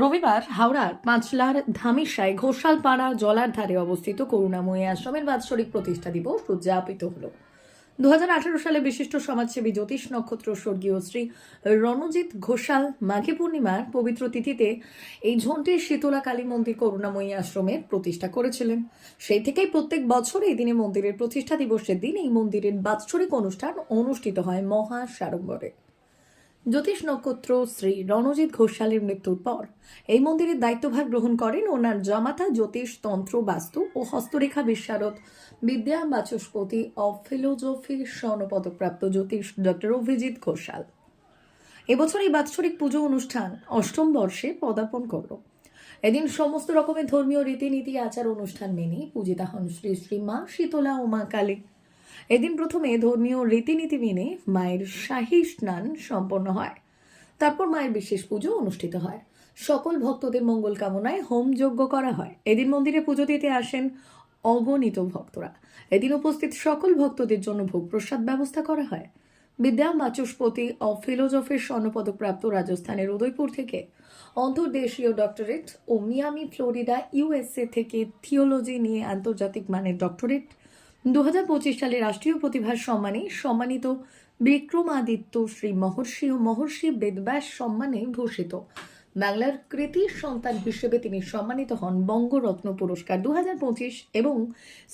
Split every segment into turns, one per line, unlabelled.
রবিবার হাওড়ার পাঁচলার ধামিসায় ঘোষালপাড়া জলার ধারে অবস্থিত করুণাময়ী আশ্রমের বাৎসরিক প্রতিষ্ঠা দিবস উদযাপিত হল। 2018 সালে বিশিষ্ট সমাজসেবী জ্যোতিষ নক্ষত্র স্বর্গীয় শ্রী রণজিৎ ঘোষাল মাঘী পূর্ণিমার পবিত্র তিথিতে এই ঝন্টের শীতলা কালী মন্দির করুণাময়ী আশ্রমের প্রতিষ্ঠা করেছিলেন। সেই থেকেই প্রত্যেক বছর এই দিনে মন্দিরের প্রতিষ্ঠা দিবসের দিন এই মন্দিরের বাৎসরিক অনুষ্ঠান অনুষ্ঠিত হয় মহা সাড়ম্বরে। জ্যোতিষ নক্ষত্র শ্রী রণজিৎ ঘোষালের মৃত্যুর পর এই মন্দিরের দায়িত্বভার গ্রহণ করেন ওনার জামাতা জ্যোতিষ তন্ত্র বাস্তু ও হস্তরেখা বিশারদ বিদ্যা Vachaspati of philosophy স্বর্ণপদকপ্রাপ্ত Jyotish doctor Abhijit Ghoshal. এবছর এই বাৎসরিক পুজো অনুষ্ঠান অষ্টম বর্ষে পদার্পণ করল। এদিন সমস্ত রকমের ধর্মীয় রীতিনীতি আচার অনুষ্ঠান মেনে পূজিতা হন শ্রী শ্রী মা শীতলা ও মা কালী। এদিন প্রথমে ধর্মীয় রীতিনীতি মেনে মায়ের শাহী স্নান সম্পন্ন হয়। তারপর মায়ের বিশেষ পুজো অনুষ্ঠিত হয়। সকল ভক্তদের মঙ্গল কামনায় হোম যজ্ঞ করা হয়। এদিন মন্দিরে পুজো দিতে আসেন অগণিত ভক্তরা। এদিন উপস্থিত সকল ভক্তদের জন্য ভোগ প্রসাদ ব্যবস্থা করা হয়। বিদ্যা বাচস্পতি অব ফিলোজফির স্বর্ণপদকপ্রাপ্ত রাজস্থানের উদয়পুর থেকে অন্তর্দেশীয় ডক্টরেট ও মিয়ামি ফ্লোরিডা ইউএসএ থেকে থিওলজি নিয়ে আন্তর্জাতিক মানের ডক্টরেট, 2025 সালে রাষ্ট্রীয় প্রতিভার সম্মানে সম্মানিত বিক্রমাদিত্য শ্রী মহর্ষি ও মহর্ষি বেদব্যাস সম্মানে ভূষিত। বাংলার কৃতি সন্তান হিসেবে তিনি সম্মানিত হন বঙ্গরত্ন পুরস্কার 2025 এবং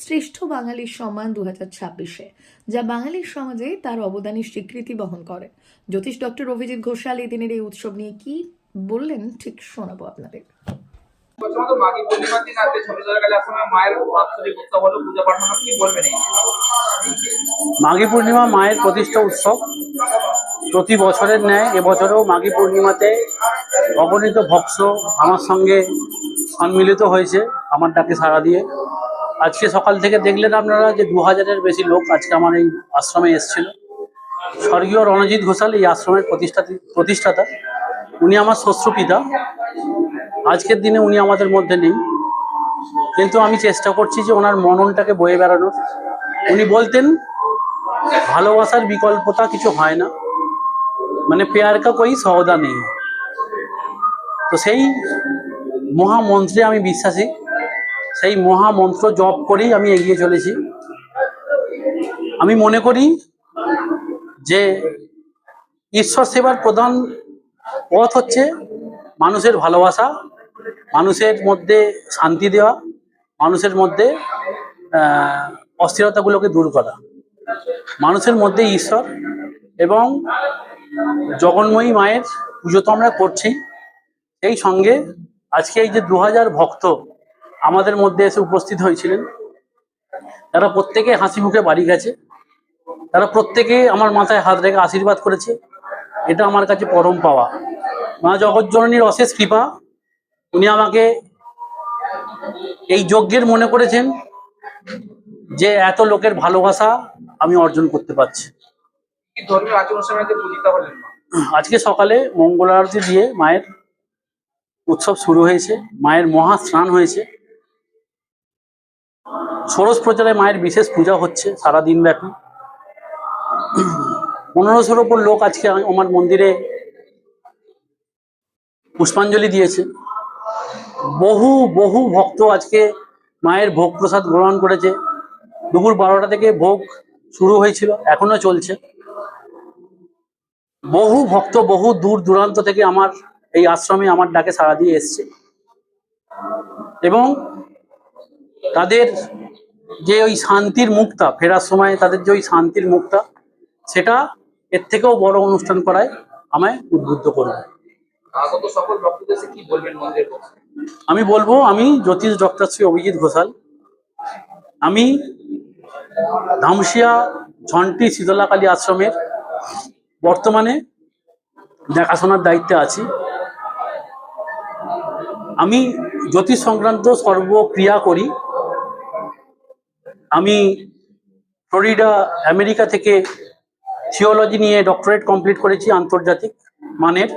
শ্রেষ্ঠ বাঙালির সম্মান 2026-এ, যা বাঙালির সমাজে তার অবদানের স্বীকৃতি বহন করে। জ্যোতিষ ডক্টর অভিজিৎ ঘোষাল এই দিনের এই উৎসব নিয়ে কি বললেন ঠিক শোনাবো আপনাদের।
মাঘী পূর্ণিমার দিন আজকে ছোটবেলাকালে আশ্রমে মায়ের বাৎসরিক উৎসব হলো, পূজা পাঠ হলো, কি বলবেন?
মাঘী পূর্ণিমা মায়ের প্রতিষ্ঠা উৎসব। প্রতি বছরের ন্যায় এবছরেও মাঘী পূর্ণিমাতে অগণিত ভক্ত আমার সঙ্গে সম্মিলিত হয়েছে আমার ডাকে সাড়া দিয়ে। আজকে সকাল থেকে দেখলেন আপনারা যে 2000-এর বেশি লোক আজকে আমার এই আশ্রমে এসেছিল। স্বর্গীয় রণজিৎ ঘোষাল এই আশ্রমের প্রতিষ্ঠাতা। উনি আমার শ্বশ্রপিতা। আজকের দিনে উনি আমাদের মধ্যে নেই, কিন্তু আমি চেষ্টা করছি যে ওনার মননটাকে বয়ে বেড়ানোর। উনি বলতেন ভালোবাসার বিকল্পতা কিছু হয় না, মানে প্যার কা কোই সওদা নেই। তো সেই মহামন্ত্রে আমি বিশ্বাসী, সেই মহামন্ত্র জপ করেই আমি এগিয়ে চলেছি। আমি মনে করি যে ঈশ্বর সেবার প্রধান পথ হচ্ছে মানুষের ভালোবাসা, মানুষের মধ্যে শান্তি দেওয়া, মানুষের মধ্যে অস্থিরতাগুলোকে দূর করা। মানুষের মধ্যে ঈশ্বর এবং জগন্ময়ী মায়ের পুজো তো আমরা করছি, সেই সঙ্গে আজকে এই যে 2000 ভক্ত আমাদের মধ্যে এসে উপস্থিত হয়েছিলেন, তারা প্রত্যেকে হাসি মুখে বাড়ি গেছে। তারা প্রত্যেকে আমার মাথায় হাত রেখে আশীর্বাদ করেছে। এটা আমার কাছে পরম পাওয়া। মা জগৎজননীর অশেষ কৃপা। উনি আমাকে এই যজ্ঞের মনে করেছেন যে এত লোকের ভালোবাসা আমি অর্জন করতে পারছি।
ধর্মীয় আচার অনুষ্ঠানে পূজিতা হলেন
আজকে সকালে মঙ্গল আরতি দিয়ে মায়ের উৎসব শুরু হয়েছে। মায়ের মহা স্নান হয়েছে। ষোড়শ প্রচারে মায়ের বিশেষ পূজা হচ্ছে সারা দিন ব্যাপী। 1500-এর উপর লোক আজকে আমার মন্দিরে পুষ্পাঞ্জলি দিয়েছে। বহু বহু ভক্ত আজকে মায়ের ভোগ প্রসাদ গ্রহণ করেছে। দুপুর 12টা থেকে ভোগ শুরু হয়েছিল, এখনো চলছে। বহু ভক্ত বহু দূর দূরান্ত থেকে আমার এই আশ্রমে আমার ডাকে সাড়া দিয়ে এসছে এবং তাদের যে ওই শান্তির মুখটা ফেরার সময়, তাদের যে ওই শান্তির মুখটা, সেটা এর থেকেও বড় অনুষ্ঠান করায় আমায় উদ্বুদ্ধ করবে।
আগত সকল ভক্তদের কি বলবেন মন্দিরের?
আমি বলবো, আমি জ্যোতিষ ডক্টর শ্রী অভিজিৎ ঘোষাল। আমি ধামসিয়া ঝন্টি শীতলা কালী আশ্রমের বর্তমানে দেখাশোনার দায়িত্বে আছি। আমি জ্যোতিষ সংক্রান্ত সর্বক্রিয়া করি। আমি ফ্লোরিডা আমেরিকা থেকে থিওলজি নিয়ে ডক্টরেট কমপ্লিট করেছি আন্তর্জাতিক মানের,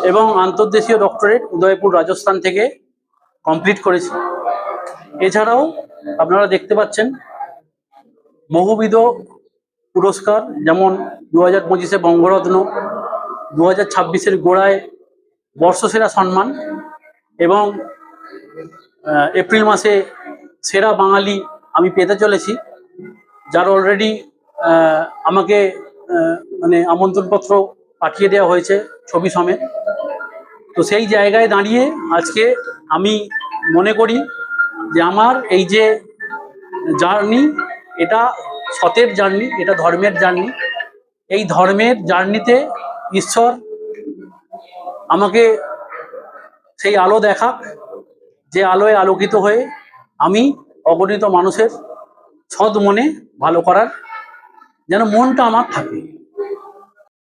এবং আন্তর্দেশীয় ডক্টরেট উদয়পুর রাজস্থান থেকে কমপ্লিট করেছি। এছাড়াও আপনারা দেখতে পাচ্ছেন বহুবিধ পুরস্কার, যেমন 2025-এ বঙ্গরত্ন, 2026-এর গোড়ায় বর্ষসেরা সম্মান এবং এপ্রিল মাসে সেরা বাঙালি আমি পেতে চলেছি, যার অলরেডি আমাকে মানে আমন্ত্রণপত্র পাঠিয়ে দেওয়া হয়েছে ছবি সমেত। তো সেই জায়গায় দাঁড়িয়ে আজকে আমি মনে করি যে আমার এই যে জার্নি, এটা সতের জার্নি, এটা ধর্মের জার্নি। এই ধর্মের জার্নিতে ঈশ্বর আমাকে সেই আলো দেখাক, যে আলোয় আলোকিত হয়ে আমি অগণিত মানুষের সৎ মনে ভালো করার যেন মনটা আমার থাকে।